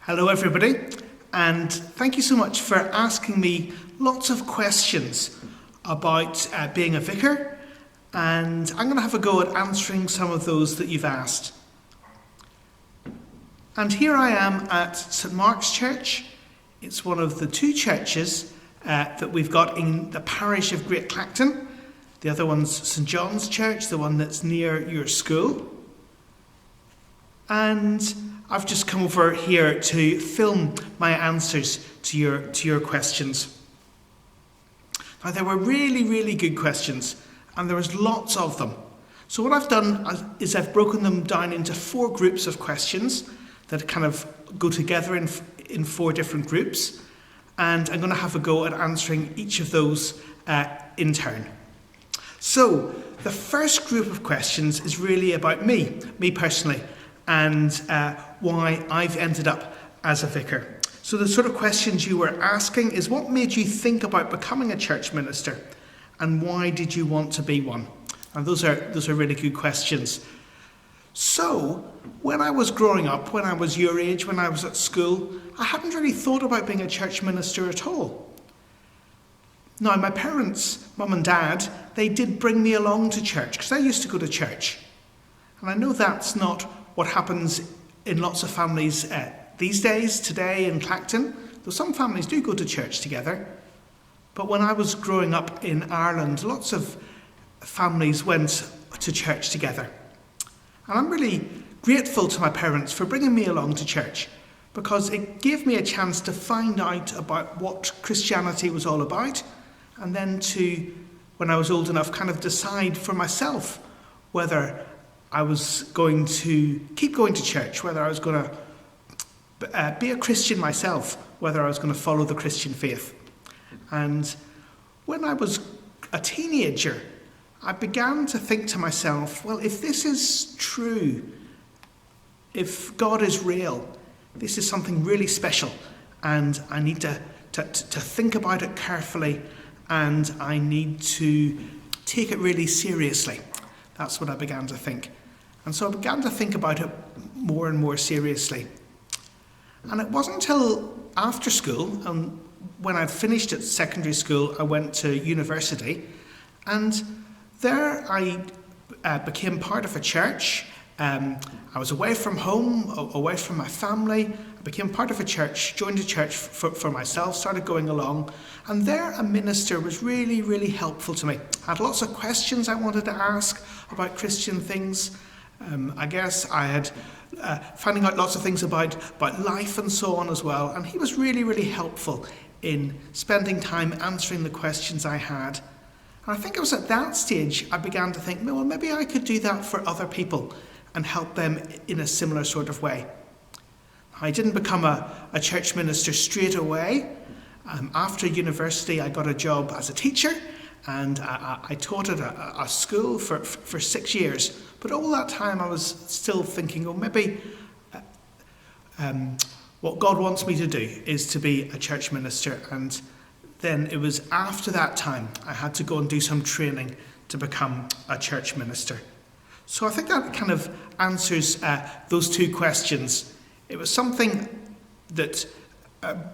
Hello everybody, and thank you so much for asking me lots of questions about being a vicar, and I'm going to have a go at answering some of those that you've asked. And here I am at St Mark's Church. It's one of the two churches that we've got in the parish of Great Clacton. The other one's St John's Church, the one that's near your school. And I've just come over here to film my answers to your questions. Now, they were really good questions, and there was lots of them. So what I've done is I've broken them down into 4 groups of questions that kind of go together in 4 different groups, and I'm going to have a go at answering each of those in turn. So the first group of questions is really about me personally, and why I've ended up as a vicar. So the sort of questions you were asking is, what made you think about becoming a church minister, and why did you want to be one? And those are really good questions. So when I was growing up, when I was your age, when I was at school, I hadn't really thought about being a church minister at all. Now, my parents, mum and dad, they did bring me along to church because I used to go to church. And I know that's not what happens in lots of families these days, today in Clacton, though some families do go to church together. But when I was growing up in Ireland, lots of families went to church together. And I'm really grateful to my parents for bringing me along to church, because it gave me a chance to find out about what Christianity was all about, and then to, when I was old enough, kind of decide for myself whether I was going to keep going to church, whether I was going to be a Christian myself, whether I was going to follow the Christian faith. And when I was a teenager, I began to think to myself, well, if this is true, if God is real, this is something really special, and I need to think about it carefully, and I need to take it really seriously. That's what I began to think. And so I began to think about it more and more seriously. And it wasn't until after school, and when I'd finished at secondary school, I went to university, and there I became part of a church. I was away from home, away from my family. I became part of a church, joined a church for myself, started going along. And there a minister was really helpful to me. I had lots of questions I wanted to ask about Christian things. I guess I had finding out lots of things about life and so on as well. And he was really helpful in spending time answering the questions I had. And I think it was at that stage I began to think, well, maybe I could do that for other people and help them in a similar sort of way. I didn't become a church minister straight away. After university, I got a job as a teacher, and I taught at a school for 6 years. But all that time I was still thinking, oh, maybe what God wants me to do is to be a church minister. And then it was after that time I had to go and do some training to become a church minister. So I think that kind of answers those 2 questions. It was something that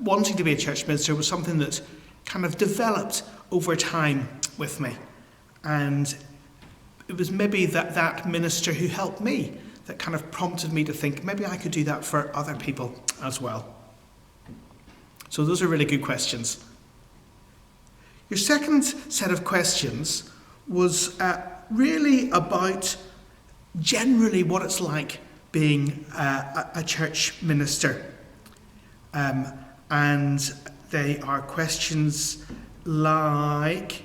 wanting to be a church minister was something that kind of developed over time with me. And it was maybe that minister who helped me that kind of prompted me to think maybe I could do that for other people as well. So those are really good questions. Your second set of questions was really about generally what it's like being a church minister. And they are questions like,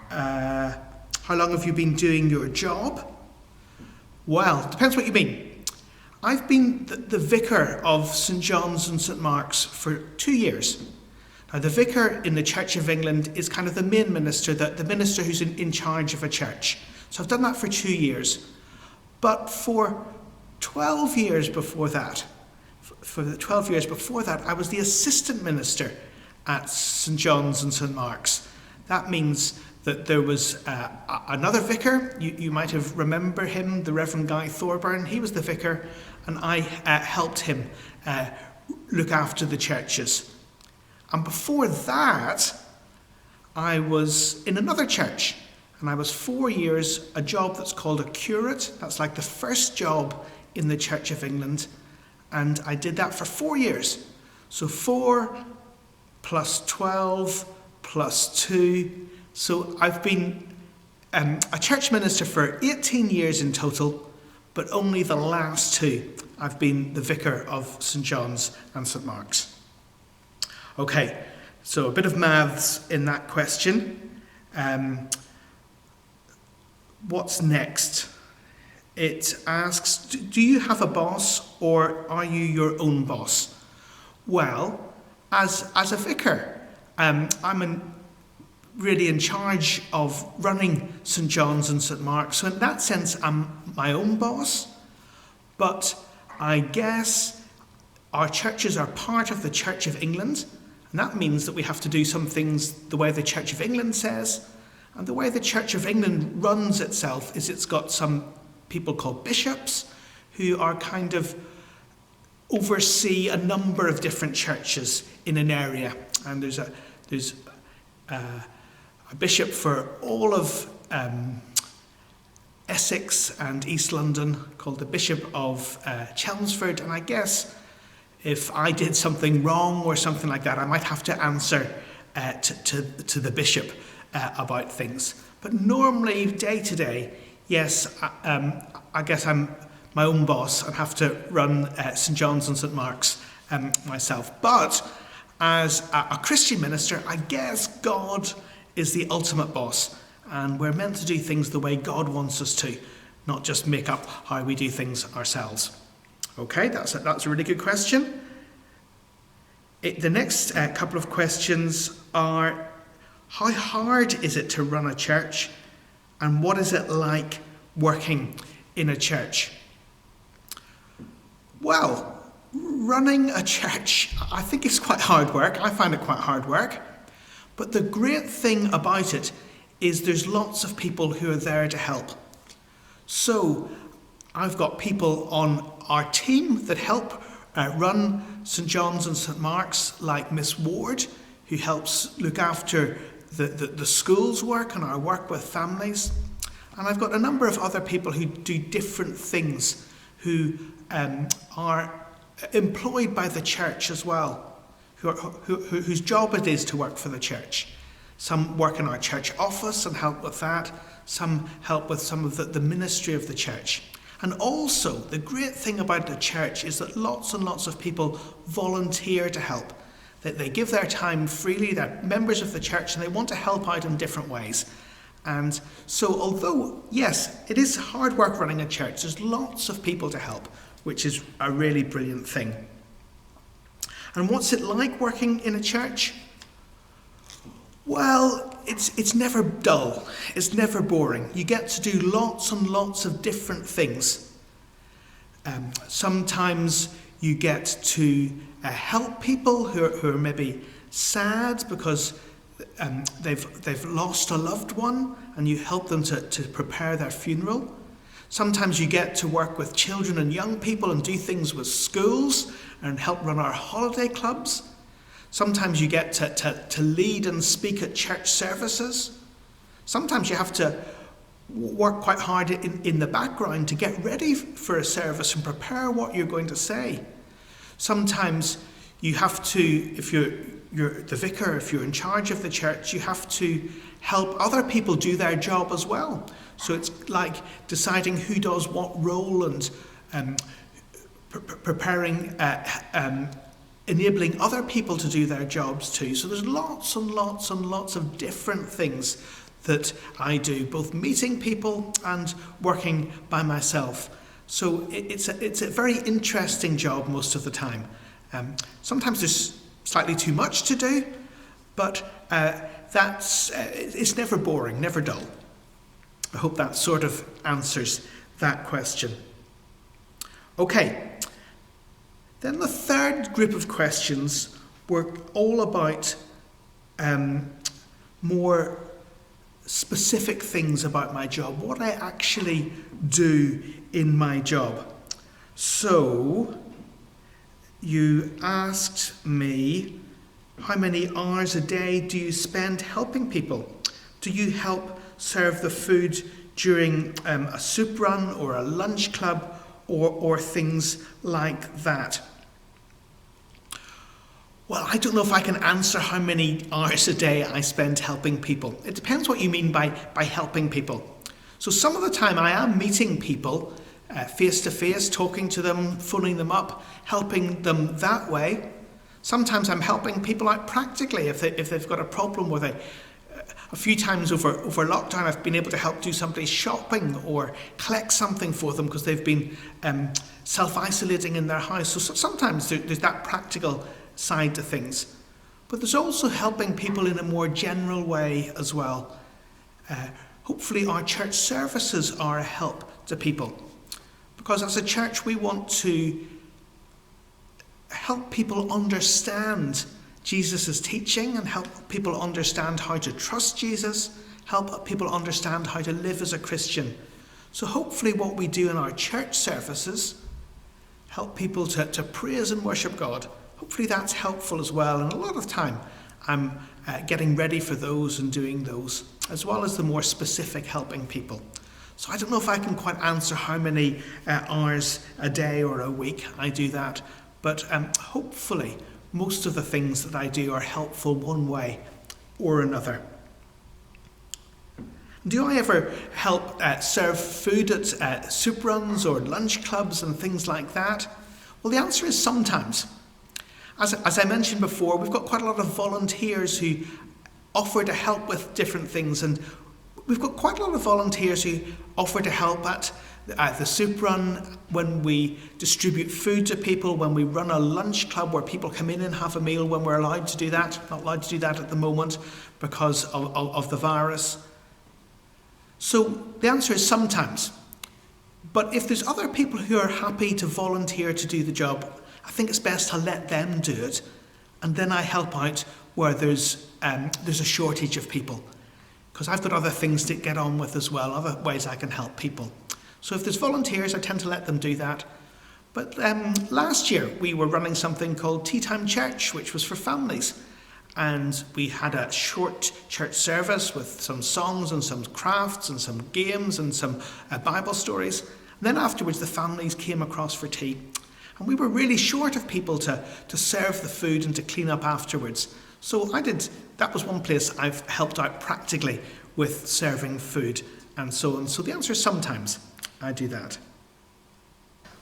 how long have you been doing your job? Well, depends what you mean. I've been the vicar of St John's and St Mark's for 2 years. Now, the vicar in the Church of England is kind of the main minister, the minister who's in charge of a church. So I've done that for 2 years. But for 12 years before that, I was the assistant minister at St John's and St Mark's. That means that there was another vicar. You might have remember him, the Reverend Guy Thorburn. He was the vicar, and I helped him look after the churches. And before that, I was in another church, and I was 4 years, a job that's called a curate. That's like the first job in the Church of England, and I did that for 4 years. So 4 plus 12 plus 2. So I've been a church minister for 18 years in total, but only the last 2 I've been the vicar of St John's and St Mark's. Okay, so a bit of maths in that question. What's next? It asks, do you have a boss or are you your own boss? Well, as a vicar, I'm really in charge of running St John's and St Mark's. So in that sense, I'm my own boss. But I guess our churches are part of the Church of England. And that means that we have to do some things the way the Church of England says. And the way the Church of England runs itself is it's got some people called bishops who are kind of oversee a number of different churches in an area. And there's a bishop for all of Essex and East London called the Bishop of Chelmsford. And I guess if I did something wrong or something like that, I might have to answer to the bishop about things. But normally, day to day, yes, I guess I'm my own boss and have to run St John's and St Mark's myself. But as a Christian minister, I guess God is the ultimate boss, and we're meant to do things the way God wants us to, not just make up how we do things ourselves. Okay, that's a really good question. The next couple of questions are, how hard is it to run a church, and what is it like working in a church? Well, running a church, I think it's quite hard work. I find it quite hard work. But the great thing about it is there's lots of people who are there to help. So I've got people on our team that help run St John's and St Mark's, like Miss Ward, who helps look after the school's work and our work with families. And I've got a number of other people who do different things, who are employed by the church as well, whose job it is to work for the church. Some work in our church office and help with that. Some help with some of the ministry of the church. And also, the great thing about the church is that lots and lots of people volunteer to help. That they give their time freely, they're members of the church, and they want to help out in different ways. And so, although, yes, it is hard work running a church, there's lots of people to help, which is a really brilliant thing. And what's it like working in a church? Well, it's never dull. It's never boring. You get to do lots and lots of different things. Sometimes you get to help people who are maybe sad because they've lost a loved one, and you help them to prepare their funeral. Sometimes you get to work with children and young people and do things with schools and help run our holiday clubs. Sometimes you get to lead and speak at church services. Sometimes you have to work quite hard in the background to get ready for a service and prepare what you're going to say. Sometimes you have to, if you're the vicar, if you're in charge of the church, you have to help other people do their job as well. So it's like deciding who does what role and preparing, enabling other people to do their jobs too. So there's lots and lots and lots of different things that I do, both meeting people and working by myself. So it's a very interesting job most of the time. Sometimes there's slightly too much to do, but it's never boring, never dull. I hope that sort of answers that question. Okay, then the third group of questions were all about more specific things about my job, what I actually do in my job. So, you asked me, how many hours a day do you spend helping people? Do you help serve the food during a soup run or a lunch club or things like that? Well, I don't know if I can answer how many hours a day I spend helping people. It depends what you mean by helping people. So some of the time I am meeting people face to face, talking to them, phoning them up, helping them that way. Sometimes I'm helping people out practically if they've got a problem with it. A few times over lockdown I've been able to help do somebody's shopping or collect something for them because they've been self-isolating in their house. So sometimes there's that practical side to things. But there's also helping people in a more general way as well. Hopefully our church services are a help to people. Because as a church we want to help people understand Jesus' teaching and help people understand how to trust Jesus, help people understand how to live as a Christian. So hopefully what we do in our church services help people to praise and worship God. Hopefully that's helpful as well. And a lot of time I'm getting ready for those and doing those, as well as the more specific helping people. So I don't know if I can quite answer how many hours a day or a week I do that, but hopefully most of the things that I do are helpful one way or another. Do I ever help serve food at soup runs or lunch clubs and things like that? Well, the answer is sometimes. As I mentioned before, we've got quite a lot of volunteers who offer to help with different things, and we've got quite a lot of volunteers who offer to help at the soup run, when we distribute food to people, when we run a lunch club where people come in and have a meal when we're allowed to do that. Not allowed to do that at the moment because of the virus. So the answer is sometimes. But if there's other people who are happy to volunteer to do the job, I think it's best to let them do it, and then I help out where there's a shortage of people, because I've got other things to get on with as well, other ways I can help people. So if there's volunteers, I tend to let them do that. But last year we were running something called Tea Time Church, which was for families, and we had a short church service with some songs and some crafts and some games and some Bible stories. And then afterwards the families came across for tea. And we were really short of people to serve the food and to clean up afterwards. So that was one place I've helped out practically with serving food and so on. So the answer is sometimes I do that.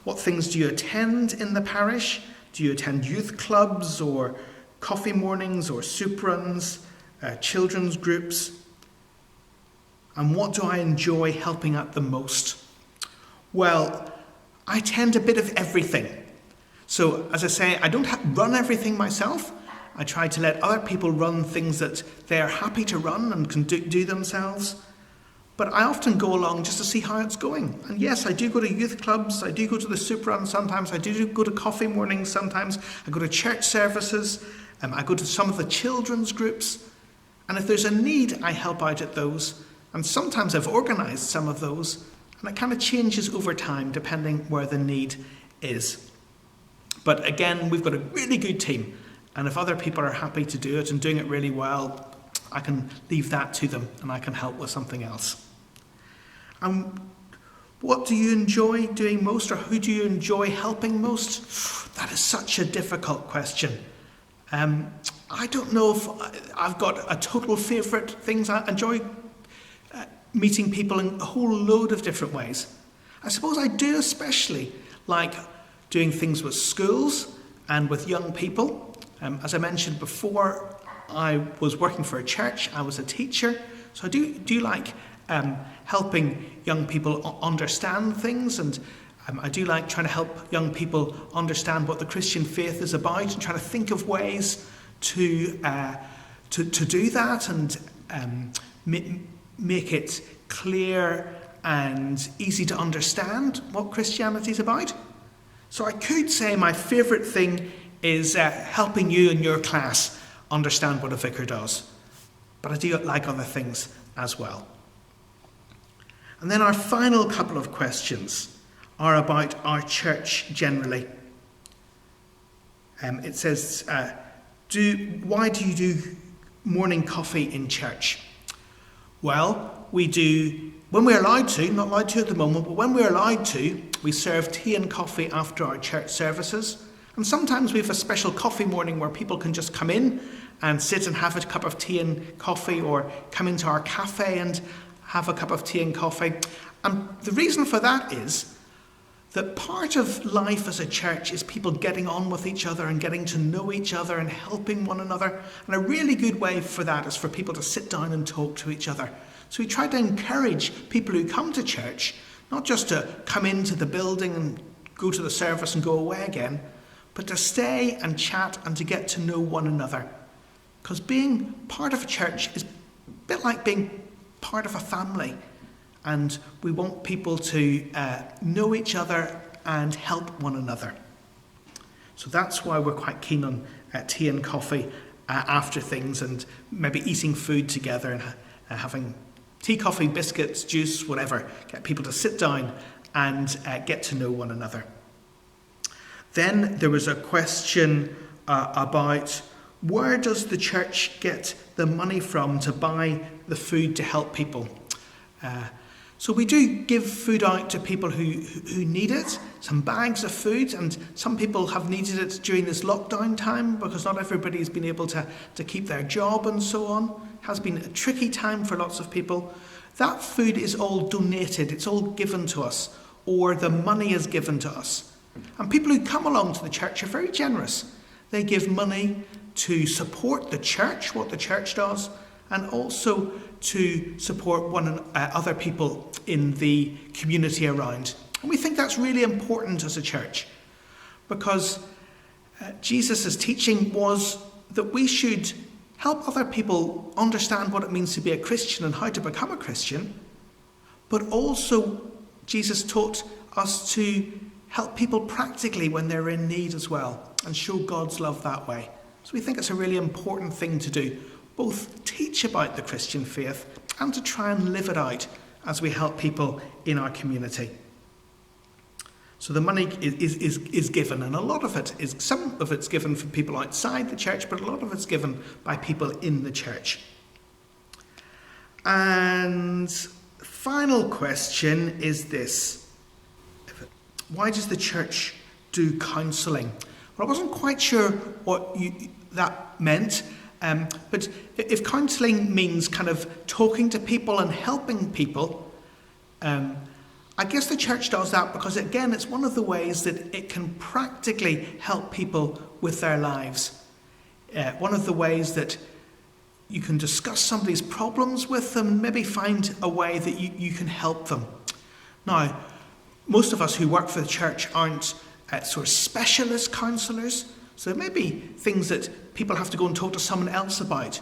What things do you attend in the parish? Do you attend youth clubs or coffee mornings or soup runs, children's groups? And what do I enjoy helping at the most? Well, I attend a bit of everything. So, as I say, I don't run everything myself. I try to let other people run things that they're happy to run and can do themselves. But I often go along just to see how it's going. And yes, I do go to youth clubs, I do go to the soup run sometimes, I do go to coffee mornings sometimes, I go to church services, I go to some of the children's groups. And if there's a need, I help out at those. And sometimes I've organised some of those, and it kind of changes over time depending where the need is. But again, we've got a really good team, and if other people are happy to do it and doing it really well, I can leave that to them and I can help with something else. And what do you enjoy doing most, or who do you enjoy helping most? That is such a difficult question. I don't know if I've got a total favourite things. I enjoy meeting people in a whole load of different ways. I suppose I do especially like doing things with schools and with young people. As I mentioned before, I was working for a church, I was a teacher, so I do like helping young people understand things, and I do like trying to help young people understand what the Christian faith is about and trying to think of ways to do that and make it clear and easy to understand what Christianity is about. So I could say my favourite thing is helping you in your class understand what a vicar does. But I do like other things as well. And then our final couple of questions are about our church generally. It says, why do you do morning coffee in church? Well, we do, when we're allowed to, not allowed to at the moment, but when we're allowed to, we serve tea and coffee after our church services. And sometimes we have a special coffee morning where people can just come in and sit and have a cup of tea and coffee, or come into our cafe and have a cup of tea and coffee. And the reason for that is that part of life as a church is people getting on with each other and getting to know each other and helping one another. And a really good way for that is for people to sit down and talk to each other. So we try to encourage people who come to church, not just to come into the building and go to the service and go away again, but to stay and chat and to get to know one another. Because being part of a church is a bit like being part of a family. And we want people to know each other and help one another. So that's why we're quite keen on tea and coffee after things, and maybe eating food together and having tea, coffee, biscuits, juice, whatever. Get people to sit down and get to know one another. Then there was a question about where does the church get the money from to buy the food to help people? So we do give food out to people who need it, some bags of food, and some people have needed it during this lockdown time because not everybody has been able to keep their job and so on. It has been a tricky time for lots of people. That food is all donated, it's all given to us, or the money is given to us. And people who come along to the church are very generous. They give money to support the church, what the church does, and also to support other people in the community around. And we think that's really important as a church, because Jesus' teaching was that we should help other people understand what it means to be a Christian and how to become a Christian, but also Jesus taught us to help people practically when they're in need as well, and show God's love that way. So we think it's a really important thing to do, both teach about the Christian faith and to try and live it out as we help people in our community. So the money is given, and some of it's given from people outside the church, but a lot of it's given by people in the church. And final question is this: why does the church do counselling? Well, I wasn't quite sure what that meant. But if counselling means kind of talking to people and helping people, I guess the church does that because, again, it's one of the ways that it can practically help people with their lives. One of the ways that you can discuss somebody's problems with them and maybe find a way that you can help them. Now, most of us who work for the church aren't sort of specialist counsellors, so there may be things that people have to go and talk to someone else about.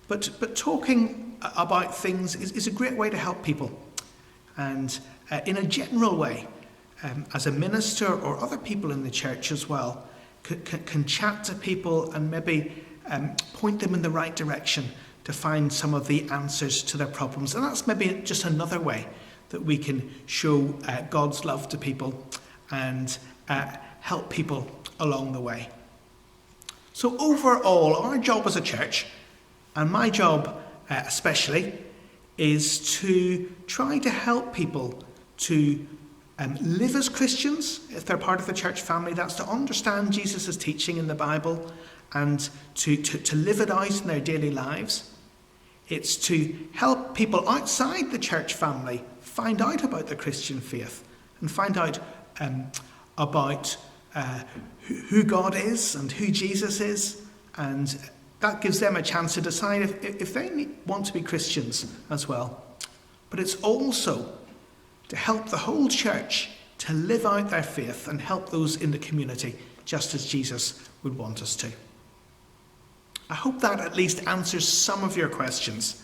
But talking about things is a great way to help people. And in a general way, as a minister or other people in the church as well, can chat to people and maybe point them in the right direction to find some of the answers to their problems. And that's maybe just another way that we can show God's love to people and help people along the way. So overall, our job as a church, and my job especially, is to try to help people to live as Christians, if they're part of the church family. That's to understand Jesus' teaching in the Bible and to live it out in their daily lives. It's to help people outside the church family find out about the Christian faith and find out about who God is and who Jesus is, and that gives them a chance to decide if they want to be Christians as well. But it's also to help the whole church to live out their faith and help those in the community, just as Jesus would want us to. I hope that at least answers some of your questions.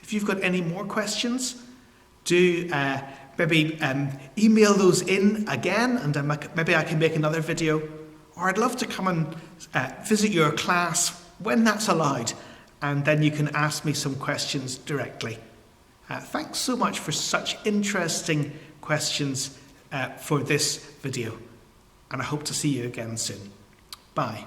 If you've got any more questions, do maybe email those in again, and maybe I can make another video. Or I'd love to come and visit your class when that's allowed, and then you can ask me some questions directly. Thanks so much for such interesting questions for this video, and I hope to see you again soon. Bye.